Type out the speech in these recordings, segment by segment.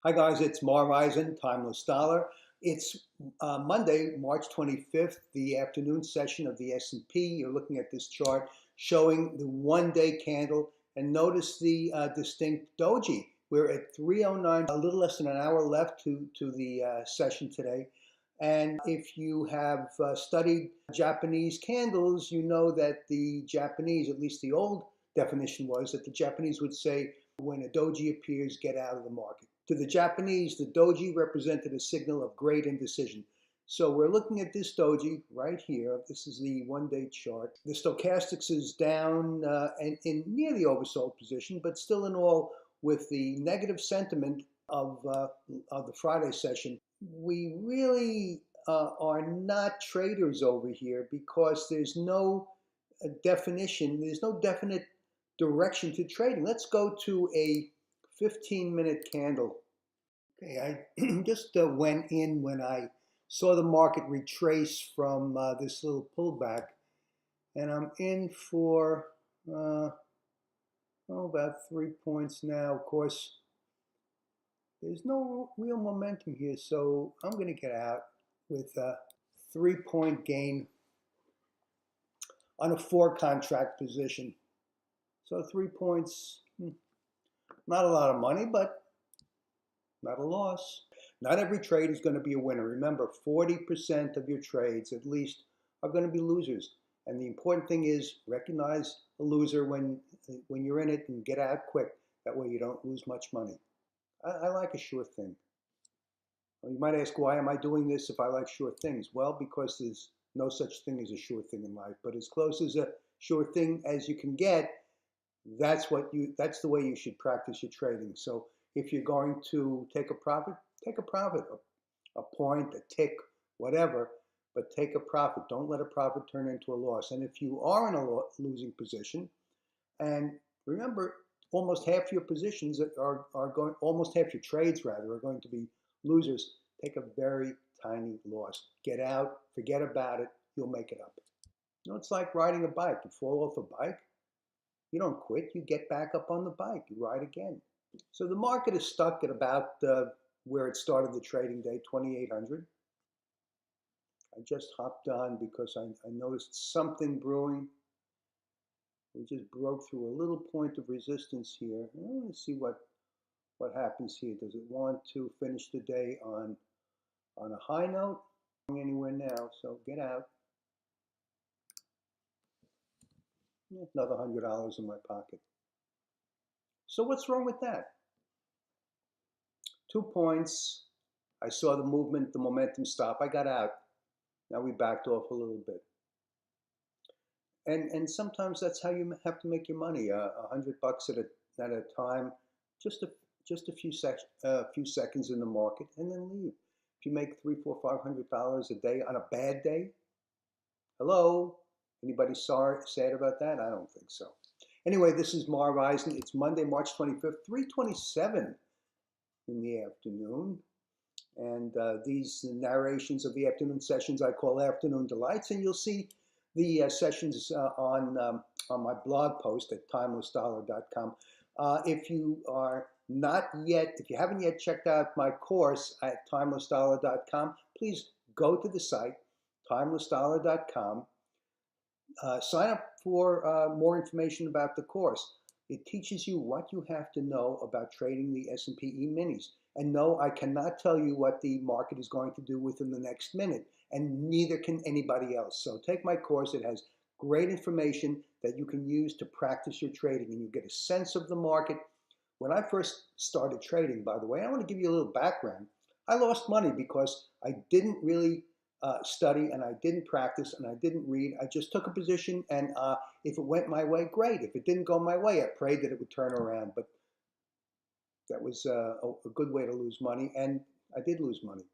Hi guys, it's Mar Eisen, Timeless Dollar. It's Monday, March 25th, the afternoon session of the S&P. You're looking at this chart showing the one-day candle, and notice the distinct doji. We're at 309, a little less than an hour left to the session today. And if you have studied Japanese candles, you know that the Japanese, at least the old definition was that the Japanese would say, when a doji appears, get out of the market. To the Japanese, the doji represented a signal of great indecision. So we're looking at this doji right here. This is the one-day chart. The stochastics is down and in near the oversold position, but still in all, with the negative sentiment of the Friday session, we really are not traders over here because there's no definition, there's no definite direction to trading. Let's go to a 15-minute candle. Okay, I just went in when I saw the market retrace from this little pullback, and I'm in for about 3 points now. Of course, there's no real momentum here, so I'm going to get out with a 3-point gain on a 4-contract position. So 3 points, not a lot of money, but not a loss. Not every trade is going to be a winner. Remember, 40% of your trades, at least, are going to be losers. And the important thing is recognize a loser when you're in it and get out quick. That way you don't lose much money. I like a sure thing. Well, you might ask, why am I doing this if I like sure things? Well, because there's no such thing as a sure thing in life. But as close as a sure thing as you can get, that's the way you should practice your trading. So if you're going to take a profit, a point, a tick, whatever, but take a profit. Don't let a profit turn into a loss. And if you are in a losing position, and remember, almost half your positions are going, almost half your trades rather, are going to be losers. Take a very tiny loss. Get out, forget about it, you'll make it up. You know, it's like riding a bike. You fall off a bike, you don't quit, you get back up on the bike, you ride again. So the market is stuck at about where it started the trading day, 2,800. I just hopped on because I noticed something brewing. We just broke through a little point of resistance here. I want to see what happens here. Does it want to finish the day on a high note? Not going anywhere now, so get out. Another $100 in my pocket. So what's wrong with that? 2 points. I saw the movement, the momentum stop. I got out. Now we backed off a little bit. And sometimes that's how you have to make your money. $100 at a time, just a few seconds in the market, and then leave. If you make $300, $400, $500 a day on a bad day, hello, anybody sad about that? I don't think so. Anyway, this is Mar Eisen. It's Monday, March 25th, 3:27 in the afternoon. And these narrations of the afternoon sessions I call Afternoon Delights, and you'll see the sessions on my blog post at timelessdollar.com. If you haven't yet checked out my course at timelessdollar.com, please go to the site, timelessdollar.com. Sign up for more information about the course. It teaches you what you have to know about trading the S&P E-minis. And no, I cannot tell you what the market is going to do within the next minute, and neither can anybody else. So take my course. It has great information that you can use to practice your trading, and you get a sense of the market. When I first started trading, by the way, I want to give you a little background. I lost money because I didn't really study, and I didn't practice, and I didn't read. I just took a position, and if it went my way, great. If it didn't go my way, I prayed that it would turn around. But that was a good way to lose money, and I did lose money.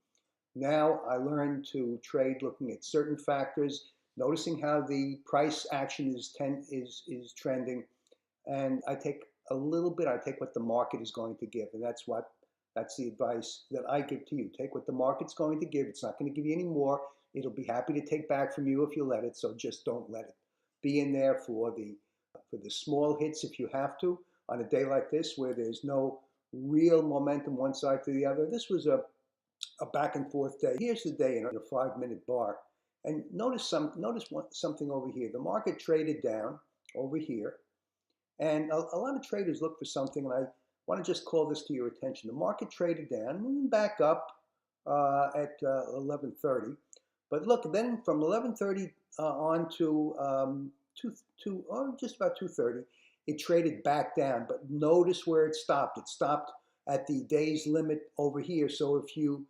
Now I learned to trade looking at certain factors, noticing how the price action is trending, and I take a little bit. I take what the market is going to give, and that's the advice that I give to you. Take what the market's going to give. It's not going to give you any more. It'll be happy to take back from you if you let it, so just don't let it. Be in there for the small hits if you have to, on a day like this where there's no real momentum one side to the other. This was a back and forth day. Here's the day in a 5-minute bar. And notice something over here. The market traded down over here. And a lot of traders look for something, and I want to just call this to your attention. The market traded down and back up at 11:30. But look, then from 11:30 on to just about 2:30, it traded back down. But notice where it stopped. It stopped at the day's limit over here. So if you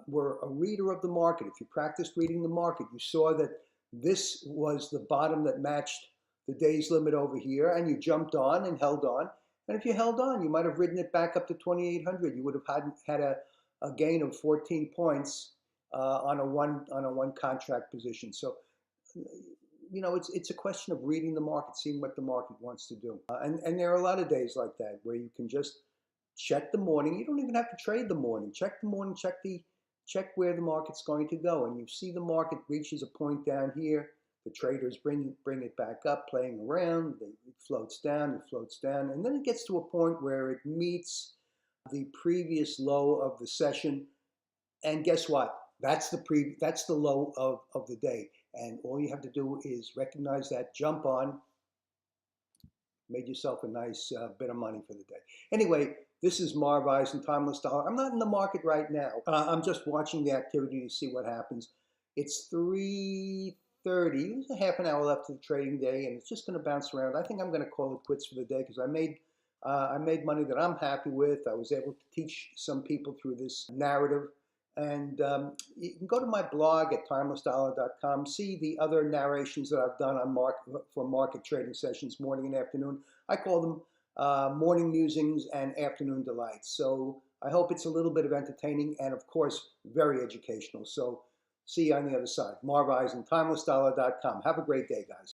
were a reader of the market, if you practiced reading the market, you saw that this was the bottom that matched the day's limit over here, and you jumped on and held on. And if you held on, you might have ridden it back up to 2,800. You would have had a gain of 14 points on a one contract position. So, you know, it's a question of reading the market, seeing what the market wants to do. And there are a lot of days like that where you can just check the morning. You don't even have to trade the morning. Check the morning. Check where the market's going to go, and you see the market reaches a point down here. The traders bring it back up, playing around. It floats down, and then it gets to a point where it meets the previous low of the session. And guess what? That's the low of the day. And all you have to do is recognize that, jump on, made yourself a nice bit of money for the day. Anyway, this is Marv Eisen, Timeless Dollar. I'm not in the market right now. I'm just watching the activity to see what happens. It's 3:30. There's a half an hour left of the trading day, and it's just going to bounce around. I think I'm going to call it quits for the day because I made money that I'm happy with. I was able to teach some people through this narrative. And you can go to my blog at timelessdollar.com, see the other narrations that I've done on for market trading sessions, morning and afternoon. I call them morning musings and afternoon delights. So I hope it's a little bit of entertaining and, of course, very educational. So see you on the other side. Marv Eisen, timelessdollar.com. Have a great day, guys.